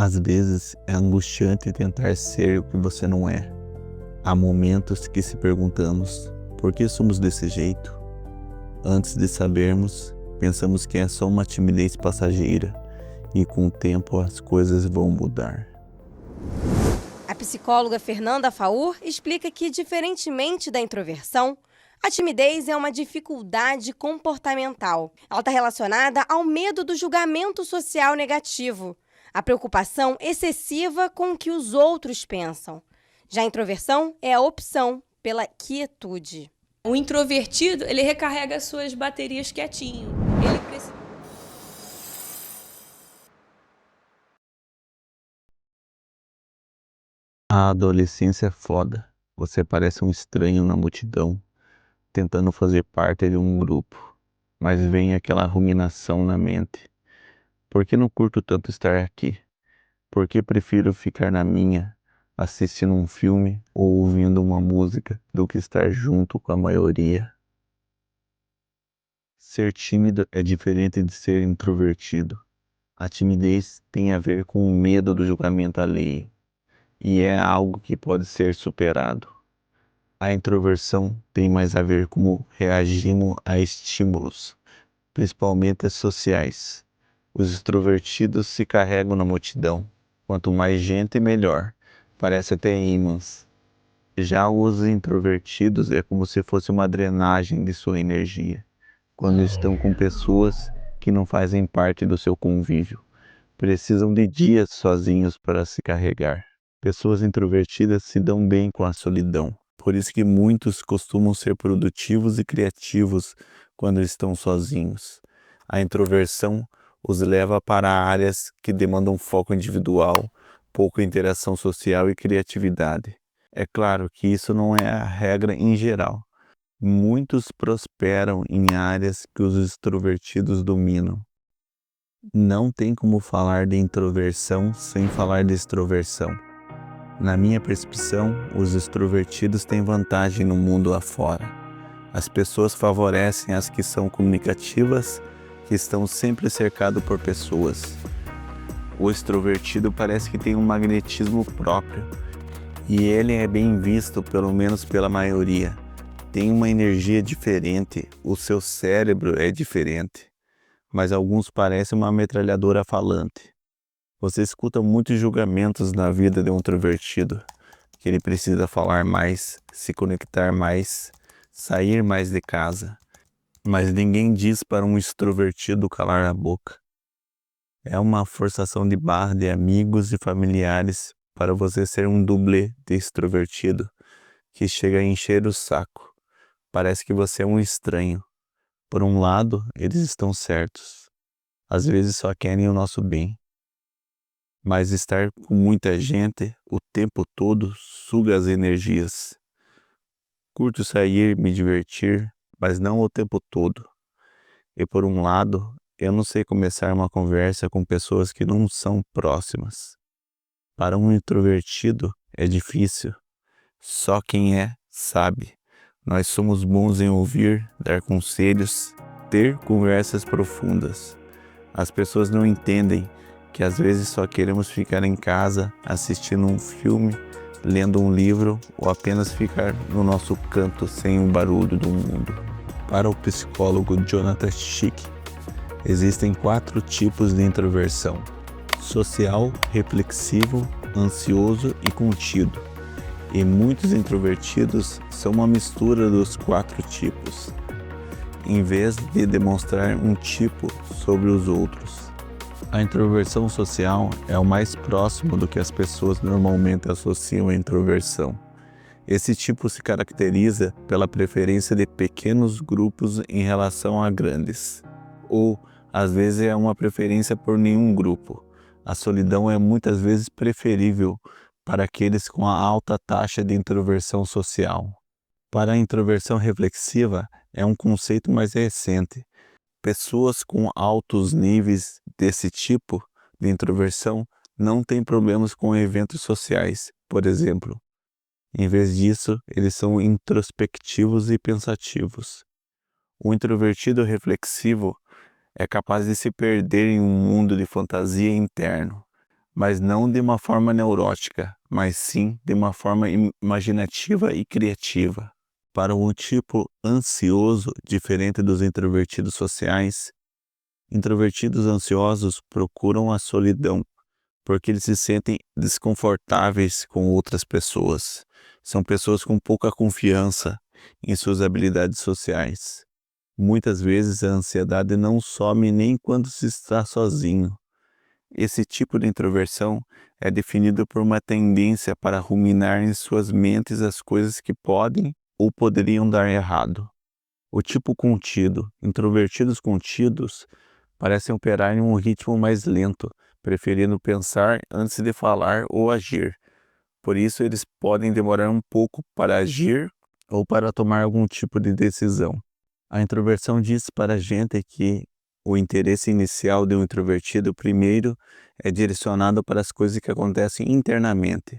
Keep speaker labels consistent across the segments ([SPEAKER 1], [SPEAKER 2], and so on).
[SPEAKER 1] Às vezes é angustiante tentar ser o que você não é. Há momentos que se perguntamos por que somos desse jeito. Antes de sabermos, pensamos que é só uma timidez passageira e com o tempo as coisas vão mudar.
[SPEAKER 2] A psicóloga Fernanda Faur explica que, diferentemente da introversão, a timidez é uma dificuldade comportamental. Ela está relacionada ao medo do julgamento social negativo, a preocupação excessiva com o que os outros pensam. Já a introversão é a opção pela quietude.
[SPEAKER 3] O introvertido, ele recarrega suas baterias quietinho. Ele precisa...
[SPEAKER 1] A adolescência é foda. Você parece um estranho na multidão, tentando fazer parte de um grupo. Mas vem aquela ruminação na mente. Por que não curto tanto estar aqui? Por que prefiro ficar na minha, assistindo um filme ou ouvindo uma música, do que estar junto com a maioria? Ser tímido é diferente de ser introvertido. A timidez tem a ver com o medo do julgamento alheio, e é algo que pode ser superado. A introversão tem mais a ver com como reagimos a estímulos, principalmente sociais. Os extrovertidos se carregam na multidão. Quanto mais gente, melhor. Parece até ímãs. Já os introvertidos é como se fosse uma drenagem de sua energia, quando estão com pessoas que não fazem parte do seu convívio. Precisam de dias sozinhos para se carregar. Pessoas introvertidas se dão bem com a solidão. Por isso que muitos costumam ser produtivos e criativos quando estão sozinhos. A introversão os leva para áreas que demandam foco individual, pouca interação social e criatividade. É claro que isso não é a regra em geral. Muitos prosperam em áreas que os extrovertidos dominam. Não tem como falar de introversão sem falar de extroversão. Na minha percepção, os extrovertidos têm vantagem no mundo afora. As pessoas favorecem as que são comunicativas, que estão sempre cercados por pessoas. O extrovertido parece que tem um magnetismo próprio, e ele é bem visto, pelo menos pela maioria. Tem uma energia diferente, o seu cérebro é diferente, mas alguns parecem uma metralhadora falante. Você escuta muitos julgamentos na vida de um introvertido, que ele precisa falar mais, se conectar mais, sair mais de casa. Mas ninguém diz para um extrovertido calar a boca. É uma forçação de barra de amigos e familiares para você ser um dublê de extrovertido, que chega a encher o saco. Parece que você é um estranho. Por um lado, eles estão certos. Às vezes só querem o nosso bem. Mas estar com muita gente o tempo todo suga as energias. Curto sair, me divertir, mas não o tempo todo. E por um lado, eu não sei começar uma conversa com pessoas que não são próximas. Para um introvertido é difícil. Só quem é, sabe. Nós somos bons em ouvir, dar conselhos, ter conversas profundas. As pessoas não entendem que às vezes só queremos ficar em casa, assistindo um filme, lendo um livro ou apenas ficar no nosso canto sem o barulho do mundo. Para o psicólogo Jonathan Schick, existem 4 tipos de introversão: social, reflexivo, ansioso e contido. E muitos introvertidos são uma mistura dos 4 tipos, em vez de demonstrar um tipo sobre os outros. A introversão social é o mais próximo do que as pessoas normalmente associam à introversão. Esse tipo se caracteriza pela preferência de pequenos grupos em relação a grandes, ou às vezes é uma preferência por nenhum grupo. A solidão é muitas vezes preferível para aqueles com a alta taxa de introversão social. Para a introversão reflexiva, é um conceito mais recente. Pessoas com altos níveis desse tipo de introversão não têm problemas com eventos sociais, por exemplo. Em vez disso, eles são introspectivos e pensativos. O introvertido reflexivo é capaz de se perder em um mundo de fantasia interno, mas não de uma forma neurótica, mas sim de uma forma imaginativa e criativa. Para um tipo ansioso, diferente dos introvertidos sociais, introvertidos ansiosos procuram a solidão, porque eles se sentem desconfortáveis com outras pessoas. São pessoas com pouca confiança em suas habilidades sociais. Muitas vezes a ansiedade não some nem quando se está sozinho. Esse tipo de introversão é definido por uma tendência para ruminar em suas mentes as coisas que podem ou poderiam dar errado. O tipo contido, introvertidos contidos, parecem operar em um ritmo mais lento, preferindo pensar antes de falar ou agir. Por isso, eles podem demorar um pouco para agir ou para tomar algum tipo de decisão. A introversão diz para a gente que o interesse inicial de um introvertido primeiro é direcionado para as coisas que acontecem internamente.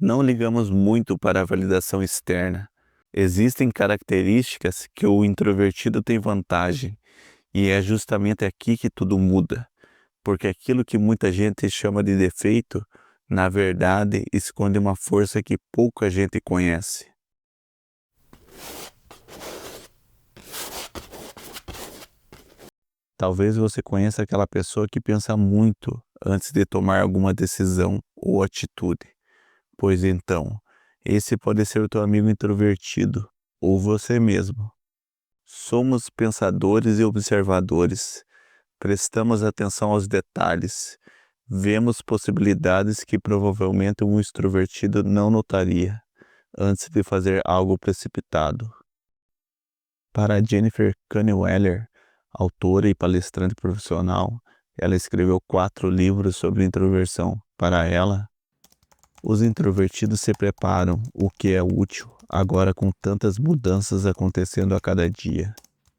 [SPEAKER 1] Não ligamos muito para a validação externa. Existem características que o introvertido tem vantagem, e é justamente aqui que tudo muda, porque aquilo que muita gente chama de defeito, na verdade, esconde uma força que pouca gente conhece. Talvez você conheça aquela pessoa que pensa muito antes de tomar alguma decisão ou atitude. Pois então, esse pode ser o teu amigo introvertido, ou você mesmo. Somos pensadores e observadores. Prestamos atenção aos detalhes. Vemos possibilidades que provavelmente um extrovertido não notaria antes de fazer algo precipitado. Para Jennifer Kaneweller, autora e palestrante profissional, ela escreveu 4 livros sobre introversão. Para ela, os introvertidos se preparam, o que é útil, agora com tantas mudanças acontecendo a cada dia.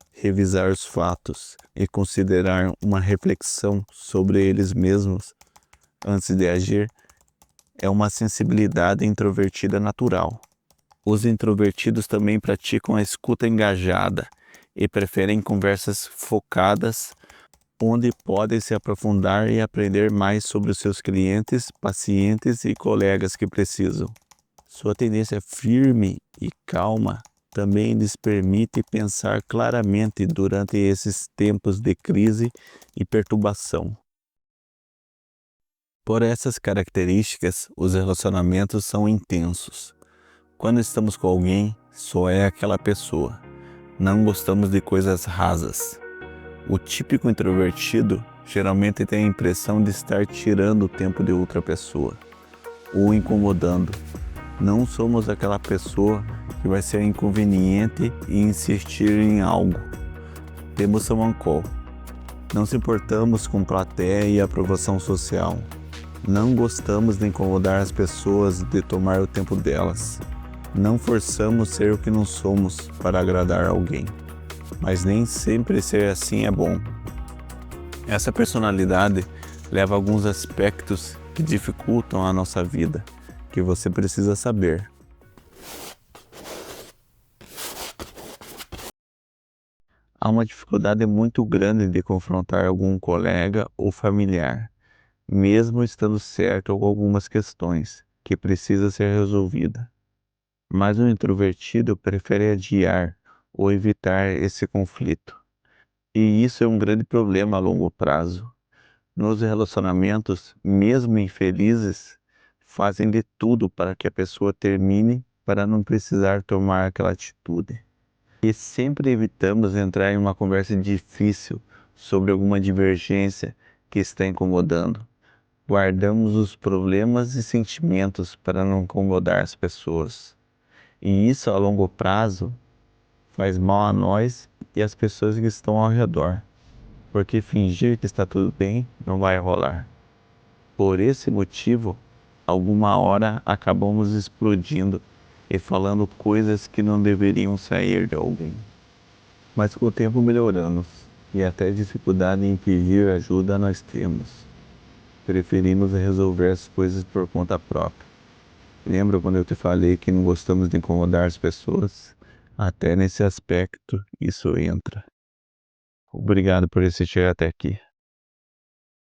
[SPEAKER 1] Revisar os fatos e considerar uma reflexão sobre eles mesmos antes de agir é uma sensibilidade introvertida natural. Os introvertidos também praticam a escuta engajada e preferem conversas focadas, onde podem se aprofundar e aprender mais sobre os seus clientes, pacientes e colegas que precisam. Sua tendência firme e calma também lhes permite pensar claramente durante esses tempos de crise e perturbação. Por essas características, os relacionamentos são intensos. Quando estamos com alguém, só é aquela pessoa. Não gostamos de coisas rasas. O típico introvertido geralmente tem a impressão de estar tirando o tempo de outra pessoa ou incomodando. Não somos aquela pessoa que vai ser inconveniente e insistir em algo. Temos samacol. Não se importamos com plateia e aprovação social. Não gostamos de incomodar as pessoas, de tomar o tempo delas. Não forçamos ser o que não somos para agradar alguém. Mas nem sempre ser assim é bom. Essa personalidade leva a alguns aspectos que dificultam a nossa vida, que você precisa saber. Há uma dificuldade muito grande de confrontar algum colega ou familiar, mesmo estando certo com algumas questões que precisa ser resolvida. Mas o introvertido prefere adiar ou evitar esse conflito. E isso é um grande problema a longo prazo. Nos relacionamentos, mesmo infelizes, fazem de tudo para que a pessoa termine para não precisar tomar aquela atitude. E sempre evitamos entrar em uma conversa difícil sobre alguma divergência que está incomodando. Guardamos os problemas e sentimentos para não incomodar as pessoas. E isso a longo prazo faz mal a nós e às pessoas que estão ao redor, porque fingir que está tudo bem não vai rolar. Por esse motivo, alguma hora acabamos explodindo e falando coisas que não deveriam sair de alguém. Mas com o tempo melhoramos e até dificuldade em pedir ajuda nós temos. Preferimos resolver as coisas por conta própria. Lembra quando eu te falei que não gostamos de incomodar as pessoas? Até nesse aspecto isso entra. Obrigado por assistir até aqui.